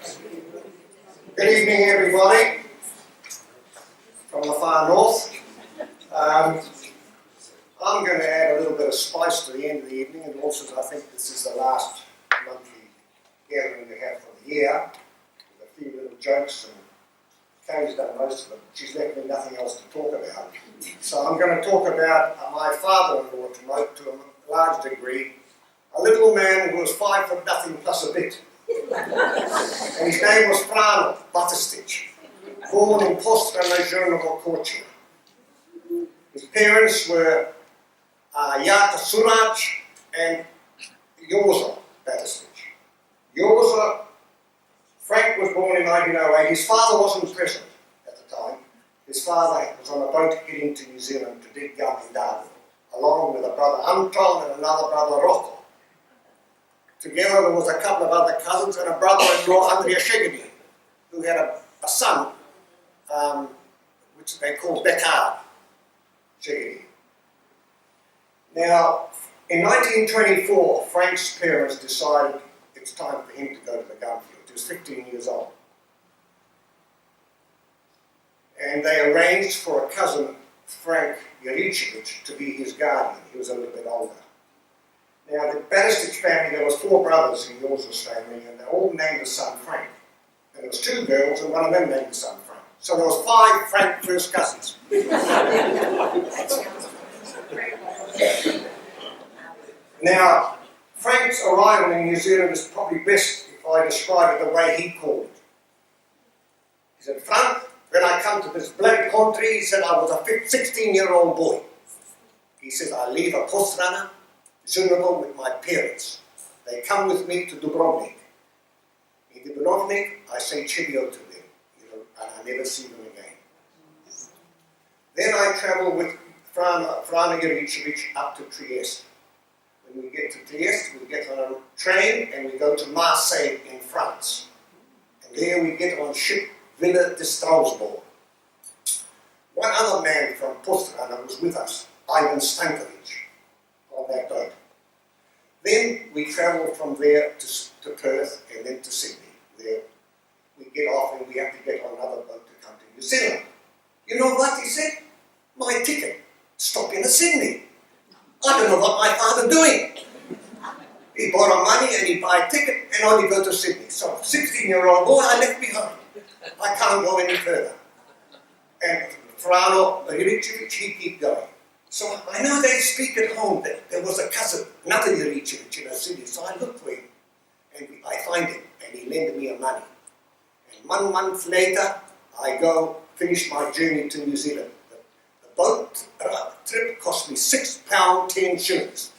Good evening, everybody from the far north. I'm going to add a little bit of spice to the end of the evening, and also I think this is the last monthly gathering we have for the year, with a few little jokes, and Kay's done most of them. She's left me nothing else to talk about. So I'm going to talk about my father-in-law to a large degree, a little man who was 5 foot nothing plus a bit. And his name was Vinac, Butterstitch, born in Auckland, His parents were Yaka Suraj and Yosa Butterstitch. Yosa, Frank was born in 1908. His father wasn't present at the time. His father was on a boat heading to New Zealand to dig gum in Darwin, along with a brother Anton and another brother Rocco. Together there was a couple of other cousins and a brother-in-law, Andrea Shegedi, who had a son, which they called Bekar Shegedi. Now, in 1924, Frank's parents decided it's time for him to go to the gun field. He was 15 years old. And they arranged for a cousin, Frank Yarichevich, to be his guardian. He was a little bit older. Now, the Butterstitch family, there was 4 brothers in Yosa's family, and they all named the son Frank. And there was 2 girls, and one of them named the son Frank. So there was 5 Frank first cousins. Now, Frank's arrival in New Zealand is probably best if I describe it the way he called it. He said, "Frank, when I come to this bloody country," he said, "I was a 16-year-old boy." He says, "I leave a postrana with my parents. They come with me to Dubrovnik. In Dubrovnik, I say cheerio to them, and I never see them again. Then I travel with Frana Juricevic up to Trieste. When we get to Trieste, we get on a train and we go to Marseille in France. And there we get on ship Villa de Strasbourg. One other man from Postrana was with us, Ivan Stankovic, on that boat. Then we travel from there to Perth and then to Sydney, where we get off and we have to get on another boat to come to New Zealand. You know what he said? My ticket, stop in Sydney. I don't know what my father doing. He borrow money and he buy a ticket and only go to Sydney. So 16-year-old boy I left behind. I can't go any further. And Frano Juricevic, he keep going. So I know they speak at home that there was a cousin, another Juricevic in a city. So I look for him and I find him and he lent me money. And 1 month later, I go finish my journey to New Zealand. The boat trip cost me £6.10,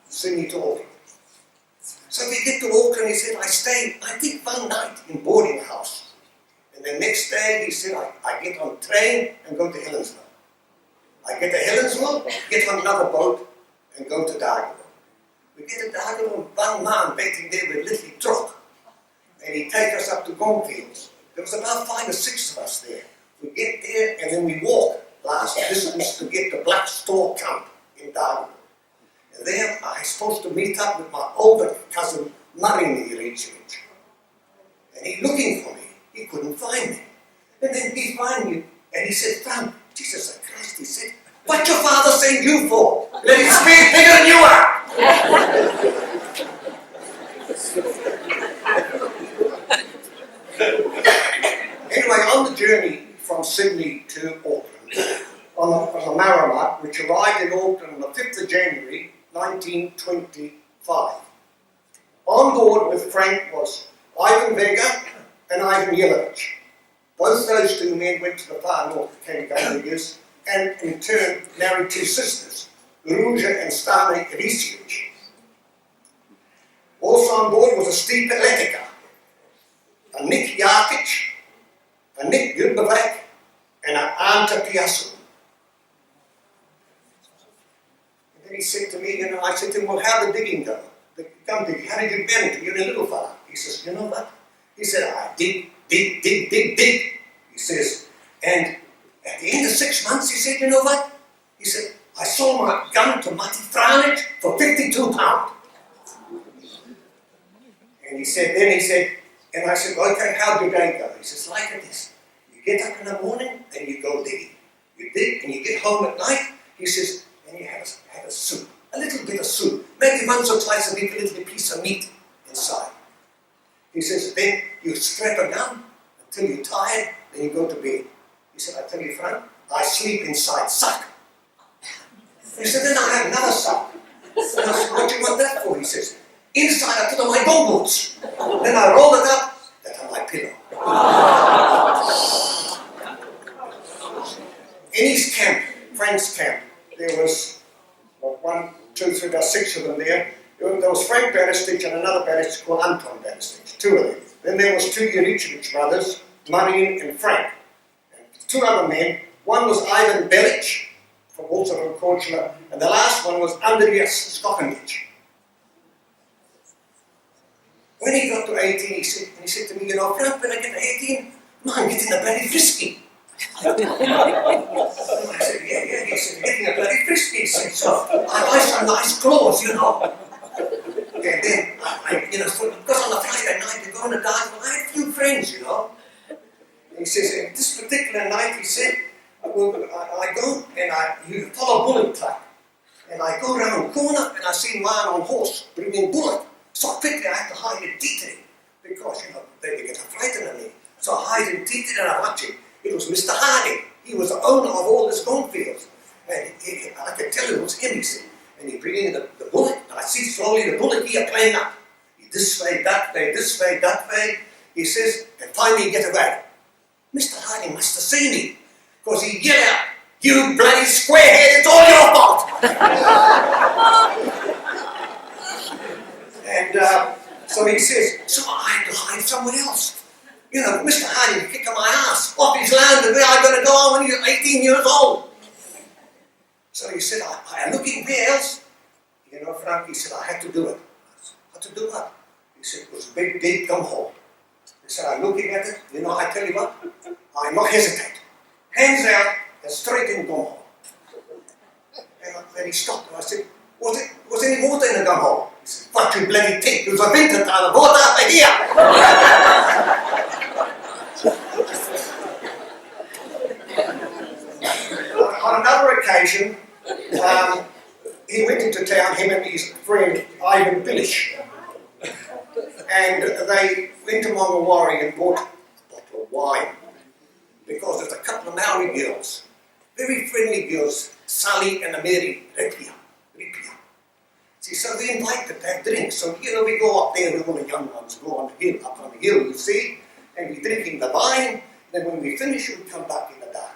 Sydney to Auckland. So we get to Auckland, he said, I think 1 night in boarding house. And the next day, he said, I get on train and go to Helensville. I get to Helensville, get on another boat, and go to Darwin. We get to Darwin, 1 man waiting there with a little truck. And he takes us up to Goldfields. There was about 5 or 6 of us there. We get there, and then we walk last distance to get to Black Store Camp in Darwin. And there, I was supposed to meet up with my older cousin, Marin Juricevic. And he looking for me. He couldn't find me. And then he found me, and he said, "Frank, Jesus Christ," he said, "what your father sent you for? Let him speak bigger than you are." Anyway, on the journey from Sydney to Auckland, on the Marama, which arrived in Auckland on the 5th of January, 1925. On board with Frank was Ivan Vega and Ivan Yelovich. Both those 2 men went to the far north, became gun-diggers, and in turn married 2 sisters, Ruja and Stana Ivisic. Also on board was a Steve Atletica, a Nick Jarkic, a Nick Gilbavac, and an Anta Piasu. And then he said to me, I said to him, "Well, how did the digging go? The gum digging, how did you manage it? You're a little fella." He says, "You know what?" He said, "I dig. He says, and at the end of 6 months, he said, "You know what?" He said, "I sold my gun to Mati Franic for £52. And then he said, And I said, okay, how did your day go? He says, like this. You get up in the morning and you go digging. You dig and you get home at night, he says, and you have a soup. A little bit of soup. Maybe once or twice a week, a little piece of meat inside. He says, then you strap a gun until you're tired, then you go to bed. He said, I tell you, Frank, I sleep inside suck. He said, then I have another suck. And I said, what do you want that for? He says, inside I put on my gum boots. Then I roll it up, that's on my pillow. In his camp, Frank's camp, there was one, two, three, about 6 of them there. There was Frank Banistich and another Banistich called Anton Banistich, 2 of them. Then there was 2 Juricevic brothers, Marine and Frank. And 2 other men. One was Ivan Belic, also from Korčula, and the last one was Andreas Skokanic. When he got to 18, he said to me, you know, Frank, when I get to 18, I'm getting a bloody frisky. I said, yeah, he said, getting a bloody frisky. He said, so I buy some nice clothes, you know. And then, because on a Friday night, you go on a dance, well, I had a few friends, you know. And he says, this particular night, he said, I go and you follow a bullet track. And I go around the corner and I see a man on horse bringing bullet. So quickly I have to hide in Titri because, you know, they get frightened of me. So I hide in Titri and I watch him. It was Mr. Harding. He was the owner of all this cornfields. And I could tell it was him, he said. And he bring in the bullet, and I see slowly the bullet here playing up. This way, that way, this way, that way. He says, and finally he get away. Mr. Harding must have seen me, because he yelled out, you bloody squarehead, it's all your fault! And so he says, so I had to hide somewhere else. You know, Mr. Harding kicking my ass off his land, and where am I going to go when you're 18 years old? So he said, I am looking where else? You know, Frank, he said, I had to do it. I said, what to do what? He said, it was a big, deep gum hole. He said, I'm looking at it. You know, I tell you what, I not hesitate. Hands out and straight in the gum hole. And then he stopped and I said, was there any water in the gum hole? He said, what you bloody think? It was a winter time, the water over here. On another occasion, he went into town, him and his friend Ivan Bilic, and they went to Mongawari and bought a bottle of wine because there's a couple of Maori girls, very friendly girls, Sally and Mary Ripia. See, so we invite them to have drinks. So, you know, we go up there, all the young ones go on the hill, up on the hill, you see, and we're drinking the wine. Then when we finish, we come back in the dark.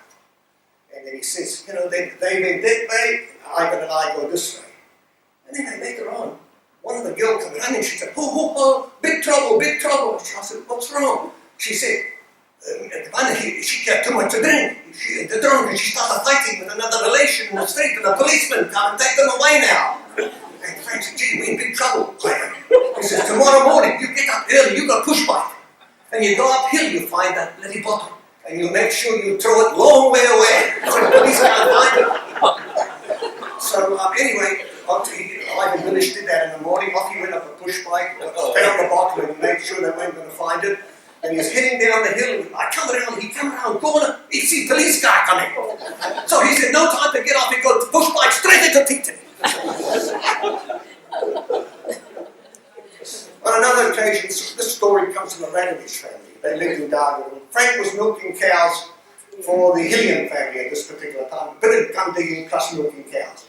And then he says, you know, they went that way, Ivan and I go this way. And then later on, one of the girls came running, she said, oh, big trouble, big trouble. I said, what's wrong? She said, she got too much to drink. She started fighting with another relation in the street, and the policeman come and take them away now. And Frank said, gee, we're in big trouble. He says, tomorrow morning, you get up early, you got push bike. And you go uphill, you find that bloody bottle. And you make sure you throw it long way away. So the police can't find it. So anyway, Ivan Bilic did that in the morning. Off he went up a push bike, found the bottle and made sure they weren't going to find it. And he was heading down the hill. He come around the corner, he see police car coming. So he said, no time to get off, he goes push bike straight into Tita. On another occasion, this story comes from the Radovich family. They lived in Darwin. Frank was milking cows for the Hillian family at this particular time. But it come digging plus milking cows.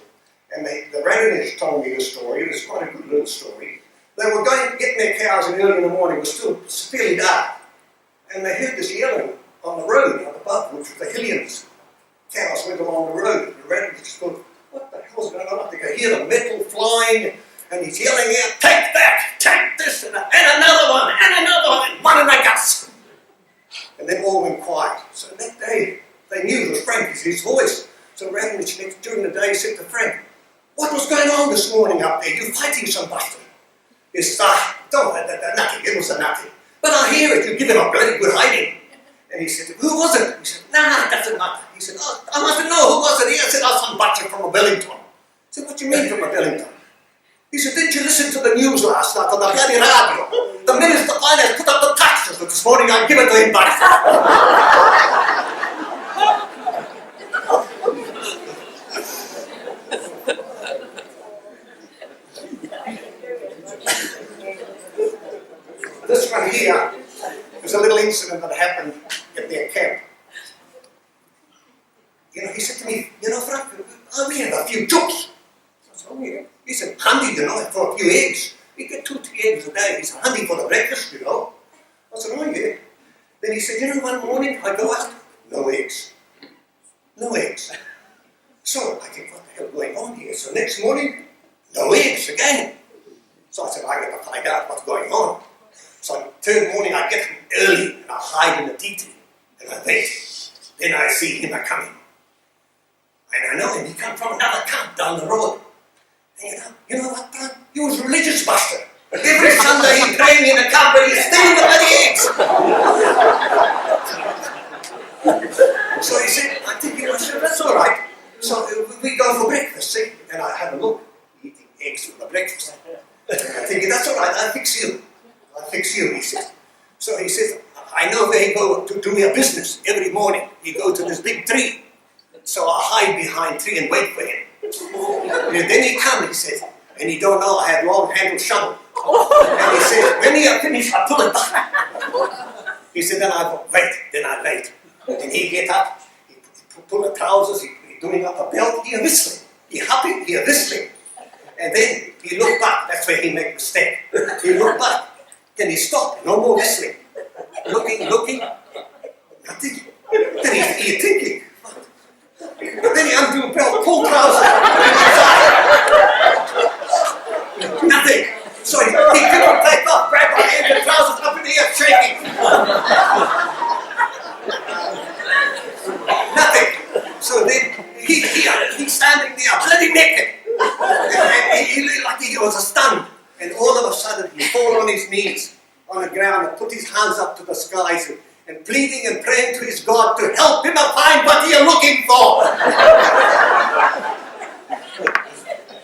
And the Radovich told me this story. It was quite a good little story. They were going to get their cows in early in the morning. It was still fairly dark. And they heard this yelling on the road up above, which was the Hillians. Cows went along the road. The Radovich thought, what the hell's going on? They could hear the metal flying. And he's yelling out, take that, take this, and another one, and one in the guts. And then all went quiet. So that day, they knew it was Frank, his voice. So Radovich during the day said to Frank, what was going on this morning up there? You're fighting somebody. He said, nothing, it was a nothing. But I hear it, you give him a bloody good hiding. And he said, who was it? He said, nah, it doesn't matter. He said, I must know who was it. He said, some butcher from a Wellington. I said, what do you mean from a Wellington? He said, didn't you listen to the news last night on the bloody radio? The Minister of Finance put up the tax pasta, so this morning I'll give it to him back. This one here is a little incident that happened at their camp. You know, he said to me, you know, Frank, we have a few chooks. I said, oh yeah. He said, handy, you know, for a few eggs. We get 2-3 eggs a day. He said, handy for the breakfast, you know. I said, oh yeah. Then he said, you know, one morning I go out, no eggs. No eggs. So I think, what the hell going on here? So next morning, no eggs again. So I said, I got to find out what's going on. So third morning I get him early and I hide in the tea tree and I wait. Then I see him coming. And I know him, he come from another camp down the road. And you know what, Brian? He was religious buster. Every Sunday he praying in the camp and he's stealing the bloody eggs. So he said, I think, you know, I said, that's all right. So we go for breakfast, see? And I had a look, eating eggs for the breakfast. I'm thinking, that's all right, I'll fix you. I'll fix you, he said. So he said, I know where he go to do your business every morning. He go to this big tree. So I hide behind tree and wait for him. And then he come, he says, and he don't know I have long handled shovel. And he says, when he finish, I pull it back. He said, then I wait. And he get up, he pull the trousers, he doing up a belt, he whistling. He hopping, he whistling. And then he look back, that's where he make mistake. He look back, then he stop, no more whistling. Looking, nothing. Then he thinking. But then he undo belt, pull trousers. Nothing. So he couldn't take off, grab my hand, the trousers up in the air, shaking. Nothing. So then he's standing there, bloody naked. And he looked like he was stunned. And all of a sudden he fall on his knees on the ground and put his hands up to the skies and pleading and praying to his God to help him find what he is looking for.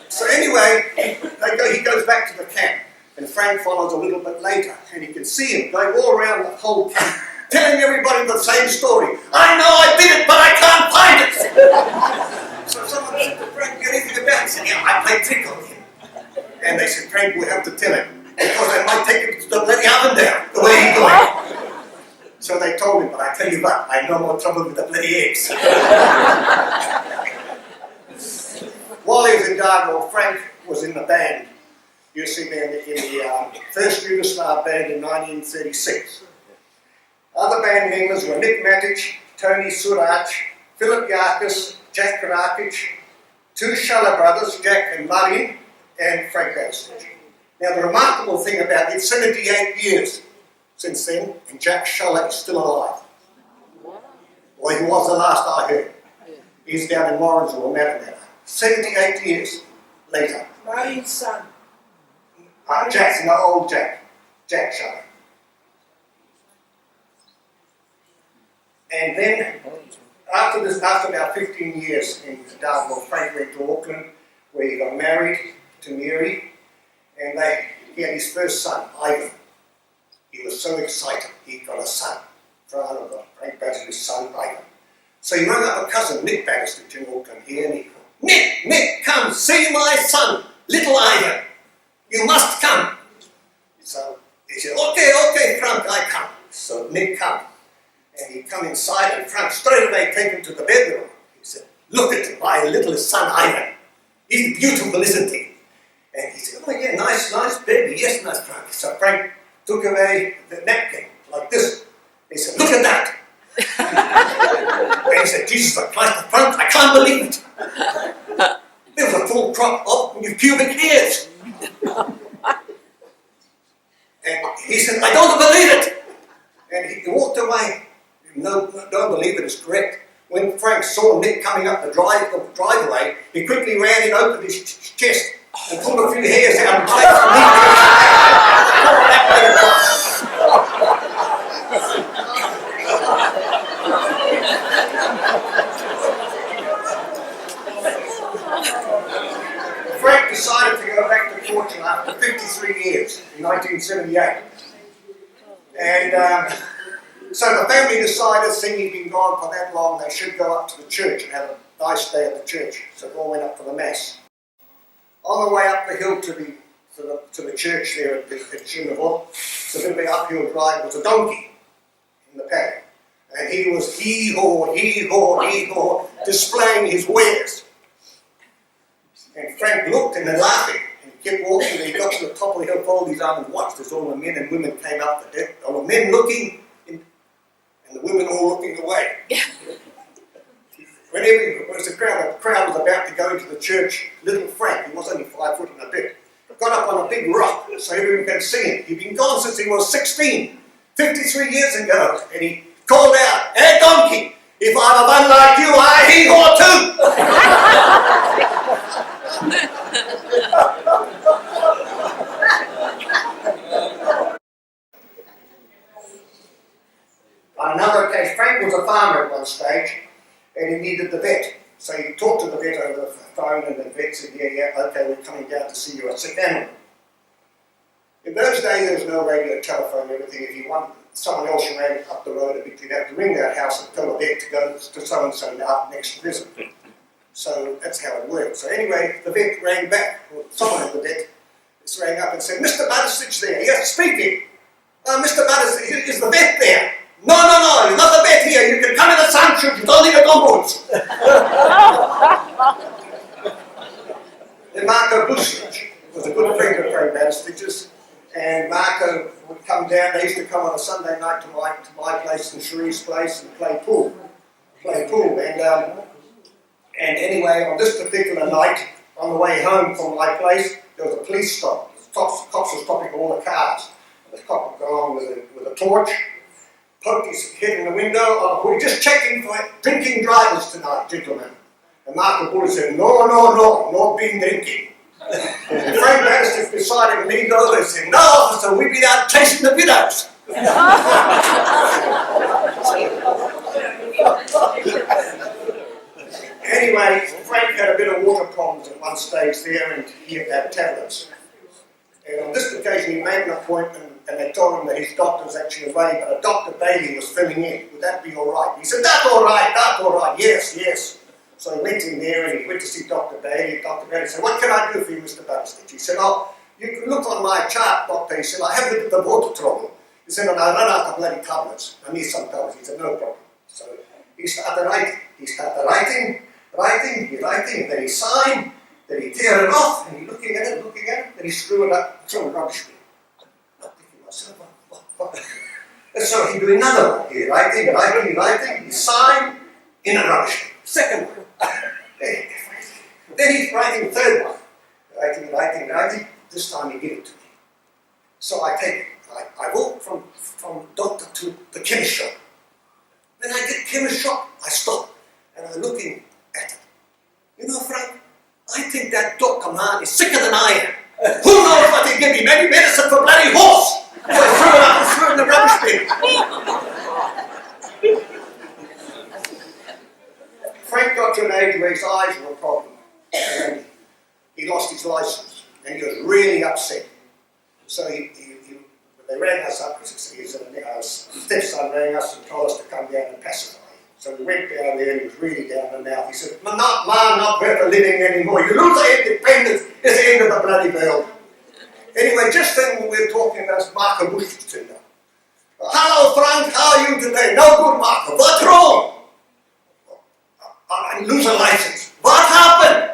So anyway, he goes back to the camp, and Frank follows a little bit later, and you can see him going all around the whole camp, telling everybody the same story. I know I did it, but I can't find it. So someone said to Frank, "You anything about it?" He said, "Yeah, I played trick on him." And they said, "Frank, we have to tell him, because I might take him to the bloody oven there, the way he's going." So they told him, but I tell you what, I have no more trouble with the bloody eggs. While he was in Dargo, Frank was in the band. You see me in the first Yugoslav band in 1936. Other band members were Nick Matic, Tony Surac, Philip Yarkis, Jack Karakic, two Shala brothers, Jack and Marin, and Frank Bassett. Now the remarkable thing about it, 78 years since then, and Jack Shala is still alive. Well, he was the last I heard. He's down in Warrensville, Matamata. 78 years later. Marin's son. Jack, no, old Jack. Jack Shala. And then, after about 15 years in Dartmouth, Frank went to Auckland, where he got married to Mary, and he had his first son, Ivan. He was so excited, he got a son. Frank Batter's son, Ivan. So he rang up a cousin, Nick Bannister, in Auckland here, and he called, Nick, come, see my son, little Ivan. You must come. So he said, okay, Frank, I come. So Nick come. And he come inside, and Frank straight away take him to the bedroom. He said, look at my little son, Ivan. He's beautiful, isn't he? And he said, oh yeah, nice baby. Yes, nice, Frank. So Frank took away the napkin, like this. He said, look at that. And he said, Jesus Christ, Frank, I can't believe it. There was a full crop of pubic hairs. And he said, I don't believe it. And he walked away. No, don't believe it is correct. When Frank saw Nick coming up the driveway, he quickly ran and opened his chest and pulled a few hairs out and played some Frank decided to go back to Portugal after 53 years in 1978. And so the family decided, seeing he'd been gone for that long, they should go up to the church and have a nice day at the church. So they all went up for the Mass. On the way up the hill to the church there at Juneville, it's a little bit uphill drive, was a donkey in the paddock. And he was hee-haw, hee-haw, hee-haw, displaying his wares. And Frank looked and then laughing. And he kept walking and he got to the top of the hill, folded his arm and watched as all the men and women came up the deck. All the men looking and the women all looking away. Whenever the crowd was about to go into the church, little Frank, he was only 5 foot and a bit, got up on a big rock so everyone could see him. He'd been gone since he was 16, 53 years ago, and he called out, "Hey donkey, if I'm a man like you, I hee-haw too!" On another occasion, Frank was a farmer at one stage, and he needed the vet. So he talked to the vet over the phone, and the vet said, yeah, okay, we're coming down to see you, a sick animal. In those days, there was no radio, telephone, everything. If you wanted someone else who ran up the road a bit, you'd have to ring that house and tell the vet to go to so-and-so now next visit. So that's how it worked. So anyway, the vet rang back, or someone at the vet rang up and said, "Mr. Buttersitch there." "Yes, speaking." "Mr. Buttersitch, is the vet there?" No, you're not the vet here. You can come in the sunshine. You don't need a gumboots." Then Marco Busich was a good friend of Frank Buttersitch's, and Marco would come down. They used to come on a Sunday night to my place and Cherie's place and play pool. And anyway, on this particular night, on the way home from my place, there was a police stop. The cops were stopping all the cars. The cop would go along with a torch, poked his head in the window. "Oh, we're just checking for drinking drivers tonight, gentlemen." And Marco Bullock said, no, not been drinking. And Frank Bannister beside him leaned over and said, "No, officer, we've been out chasing the widows." Anyway, Frank had a bit of water problems at one stage there, and he had tablets. And on this occasion, he made an appointment, and they told him that his doctor was actually away, but a Dr. Bailey was filling in. "Would that be all right?" He said, that's all right, yes. So he went in there, and he went to see Dr. Bailey. Dr. Bailey said, "What can I do for you, Mr. Buttersitch?" He said, "Oh, you can look on my chart, doctor." He said, "I have a bit of water trouble." He said, "And I run out of bloody tablets. I need some tablets." He said, "No problem." So he started writing. Then he signed, then he tear it off, and he looking at it, then he screw it up, throw a rubbish bin. I'm thinking to myself, what? And so he do another one. He writing, he signed in a rubbish bin. Second one. Then he's writing the third one. Writing. This time he gave it to me. So I take it. I walk from doctor to the chemist shop. Then I get chemist shop, I stop, and I'm looking at it. "You know, Frank, I think that doctor man is sicker than I am. Who knows what he give me? Maybe medicine for bloody horse." So I threw it up and threw it in the rubbish bin. Frank got to an age where his eyes were a problem, and he lost his license, and he was really upset. So they rang us up, his stepson rang us and told us to come down and pacify him. So we went down there, and he was really down in the mouth. He said, not worth living anymore. You lose the independence, it's the end of the bloody world." Anyway, just then we were talking about Marco Bush turned up. "Hello, Frank, how are you today?" "No good, Marco. What's wrong?" "I lose a license." "What happened?"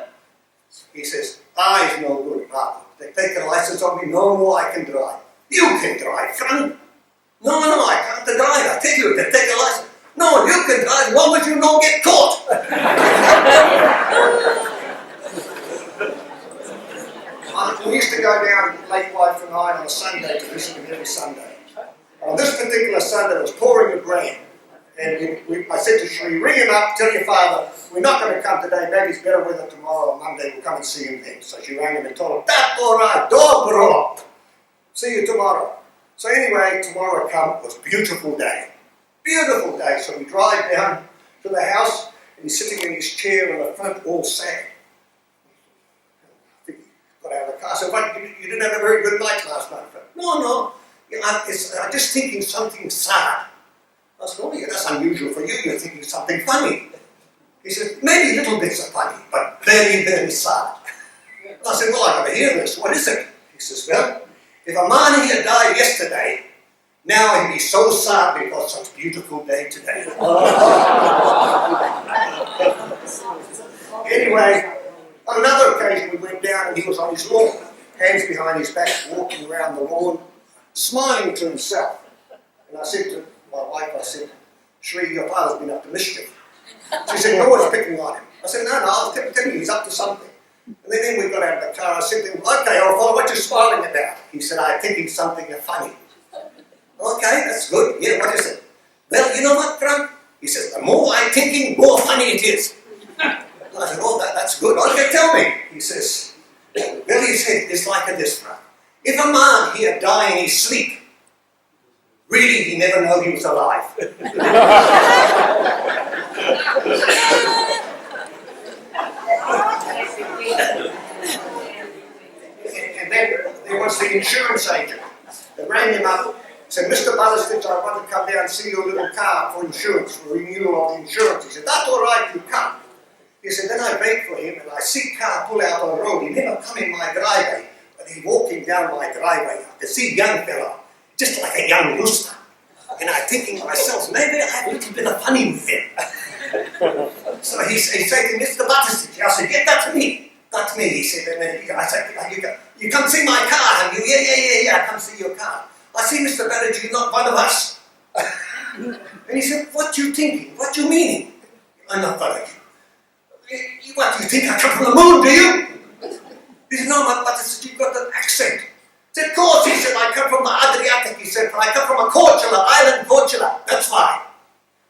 He says, "Is no good, Marco. They take a license on me, no more I can drive." "You can drive, Frank." No, I can't drive. I tell you, they take a license. "No, you can drive as long as you don't get caught." We used to go down Lake White on a Sunday to visit him every Sunday. On this particular Sunday, it was pouring with rain. And I said to Cherie, "Ring him up, tell your father, we're not going to come today, maybe it's better weather tomorrow or Monday, we'll come and see him then." So she rang him and told him, "That's all right, dobro. See you tomorrow." So anyway, tomorrow come, it was a beautiful day. So we drive down to the house, and he's sitting in his chair in the front, all sad. I think he got out of the car. I said, "What, you didn't have a very good night last night?" "No. I'm just thinking something sad. I said, oh yeah, that's unusual for you. You're thinking something funny. He said, maybe little bits are funny, but very, very sad. I said, well, I gotta hear this. What is it? He says, well, if a man here died yesterday, now he'd be so sad because such a beautiful day today. Anyway, on another occasion we went down and he was on his lawn, hands behind his back, walking around the lawn, smiling to himself. And I said to my wife, I said, Shri, your father's been up to mischief. She said, you're always picking on him. I said, no, I'll tell you, he's up to something. And then we got out of the car, I said to him, okay, old fellow, what are you smiling about? He said, I'm thinking something funny. Okay, that's good. Yeah, what is it? Well, you know what, Frank? He says, the more I'm thinking, more funny it is. I said, oh, that's good. Okay, tell me. He says, well, he said, it's like this, Frank. If a man here die in his sleep, really, he never know he was alive. And then there was the insurance agent. They rang him up, said, Mr. Ballastich, I want to come down and see your little car for insurance, for renewal of the insurance. He said, that's all right, you come. He said, then I wait for him and I see car pull out on the road. He never come in my driveway, but he walking down my driveway. I could see young fella, just like a young rooster. And I'm thinking to myself, maybe I have a little bit of funny with him. So he said to Mr. Ballastich, I said, get that to me. That to me, he said. And then I said, you come see my car, have you? Yeah, I come see your car. I see, Mr. Ballastich, you're not one of us. And he said, what you thinking? What you meaning? I'm not one of you. What, do you think I come from the moon, do you? He said, no, but you've got an accent. He said, of course, he said, I come from the Adriatic, he said, but I come from a Corchula, island Corchula. That's fine.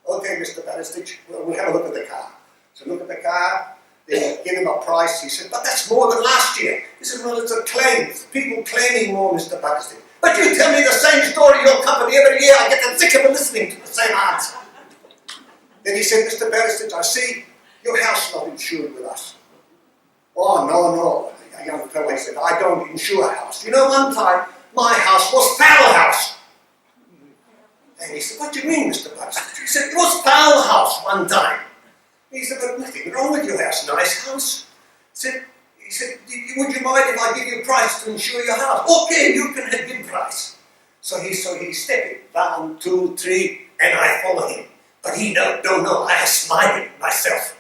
Okay, Mr. Ballastich, we'll have a look at the car. So look at the car, they give him a price. He said, but that's more than last year. He said, well, it's a claim. People claiming more, Mr. Ballastich. But you tell me the same story, your company, every year. I get sick of listening to the same answer. Then he said, Mr. Ballastich, I see your house not insured with us. Oh, no. A young fellow, he said, I don't insure a house. You know, one time, my house was foul house. And he said, what do you mean, Mr. Ballastich? He said, it was foul house one time. He said, but nothing wrong with your house, nice house. He said, would you mind if I give you a price to insure your house? Okay, you can have a good price. So he stepped 1, 2, 3, and I follow him. But he don't know, I smile myself.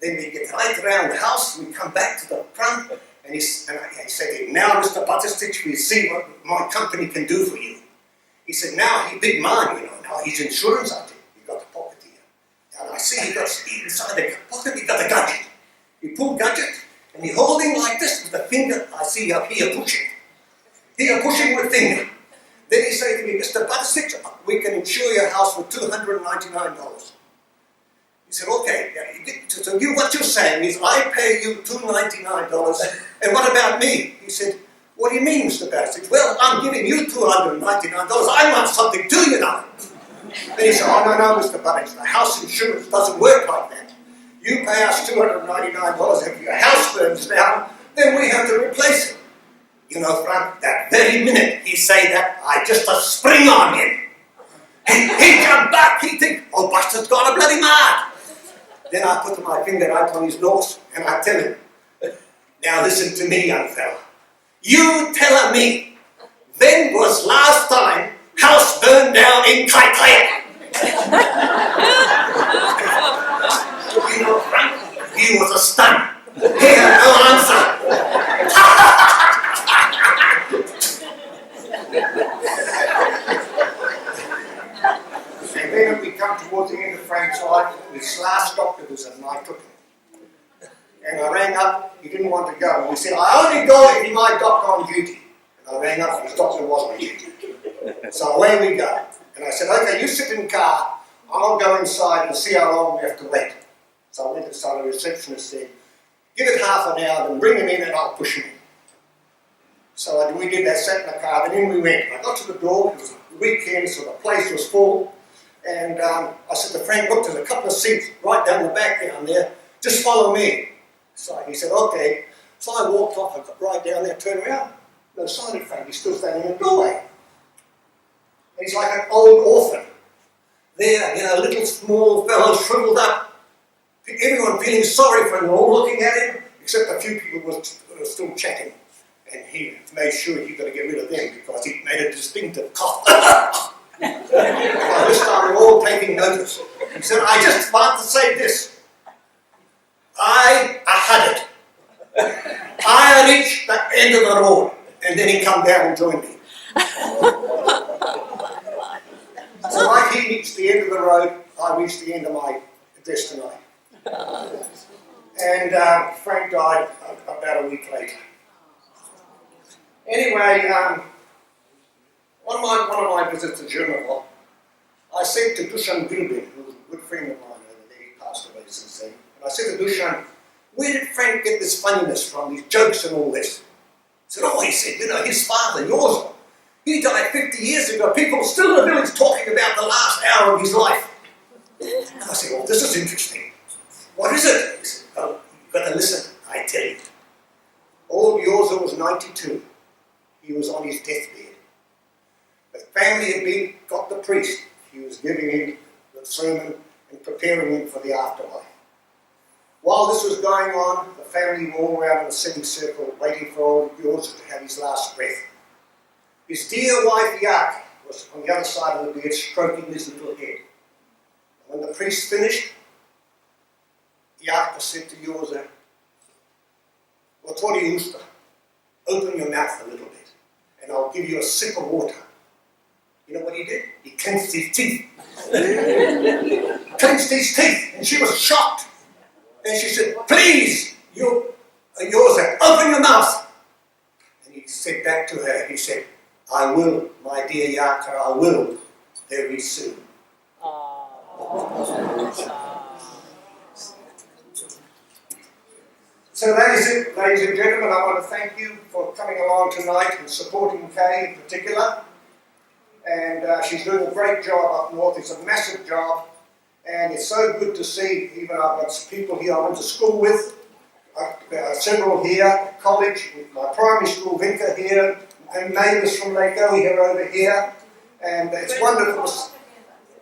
Then we get right around the house, we come back to the front, and I said to him, now Mr. Ballastich, we see what my company can do for you. He said, now he big man, you know, now he's insurance agent. He got the pocket here. And I see he got inside the pocket, he got the gadget. He pulled gadget, and he holding like this with the finger, I see up here pushing. Here pushing with finger. Then he said to me, Mr. Ballastich, we can insure your house for $299. He said, okay, so what you're saying is I pay you $299, and what about me? He said, what do you mean, Mr. Ballastich? Well, I'm giving you $299, I want something too, you know. Then he said, oh, no, Mr. Ballastich, the house insurance doesn't work like that. You pay us $299, if your house burns down, then we have to replace it. You know, Frank, that very minute he say that, I just a spring on him. He jumped back, he think, oh, bastard's gone a bloody mad. Then I put my finger right on his nose, and I tell him, now listen to me, young fella. You tell me, when was last time house burned down in Kaitaia? You know, Frank, he was a stun. He had no answer. And then we come towards the end of Frank's life, this last doctor visit, and I took him. And I rang up, he didn't want to go. And we said, I only go if my doctor on duty. And I rang up, and his doctor was on duty. So away we go. And I said, okay, you sit in the car, I'll go inside and see how long we have to wait. So I went inside, the receptionist said, give it half an hour, then bring him in and I'll push him in. So we did that, sat in the car, and in we went. I got to the door, it was a weekend, so the place was full. And I said to Frank, look, there's a couple of seats right down the back down there, just follow me. So he said, okay. So I walked off, I got right down there, turned around. No sign of Frank, he's still standing in the doorway. He's like an old orphan. There, you know, little small fellow shriveled up. Everyone feeling sorry for him, all looking at him, except a few people were still chatting. And he made sure he got to get rid of them because he made a distinctive cough. By this time, we're all taking notice. He said, I just want to say this. I had it. I reached the end of the road. And then he come down and joined me. So like he reached the end of the road, I reached the end of my address tonight. And Frank died about a week later. Anyway, one of my visits to Germany, I said to Dusan Gilbin, who was a good friend of mine over there, he passed away since then, and I said to Dusan, where did Frank get this funniness from, these jokes and all this? He said, oh, he said, you know, his father, yours, he died 50 years ago. People still in the village talking about the last hour of his life. And I said, well, this is interesting. What is it? He said, oh, you've got to listen, I tell you. Old Yoza was 92. He was on his deathbed. The family had got the priest. He was giving him the sermon and preparing him for the afterlife. While this was going on, the family were all around in a semicircle waiting for old Yoza to have his last breath. His dear wife, Yak, was on the other side of the bed, stroking his little head. And when the priest finished, Yak said to Yoza, Otori Usta, open your mouth a little bit, and I'll give you a sip of water. You know what he did? He clenched his teeth. Clenched his teeth, and she was shocked. And she said, please, Yoza, open your mouth. And he said back to her, he said, I will, my dear Yaka, I will, very soon. So that is it, ladies and gentlemen. I want to thank you for coming along tonight and supporting Kay in particular. And she's doing a great job up north. It's a massive job. And it's so good to see, even I've got people here I went to school with, several here, college, with my primary school, Vinac here, and neighbours from Lake Erie here over here. And it's wonderful.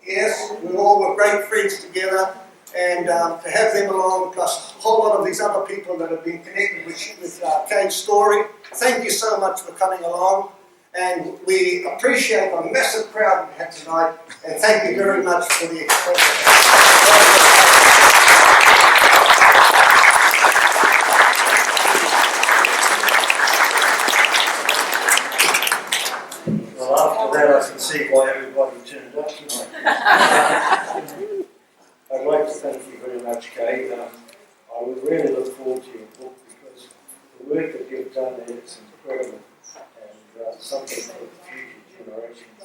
Yes, we all were great friends together. And to have them along, plus a whole lot of these other people that have been connected with Kate's story. Thank you so much for coming along. And we appreciate the massive crowd we had tonight. And thank you very much for the expression. Well, after that I can see why everybody turned up tonight. I'd like to thank you very much, Kay. I would really look forward to your book because the work that you've done there is incredible and something for the future generations.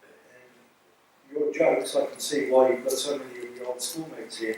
And your jokes, I can see why you've got so many of your old schoolmates here.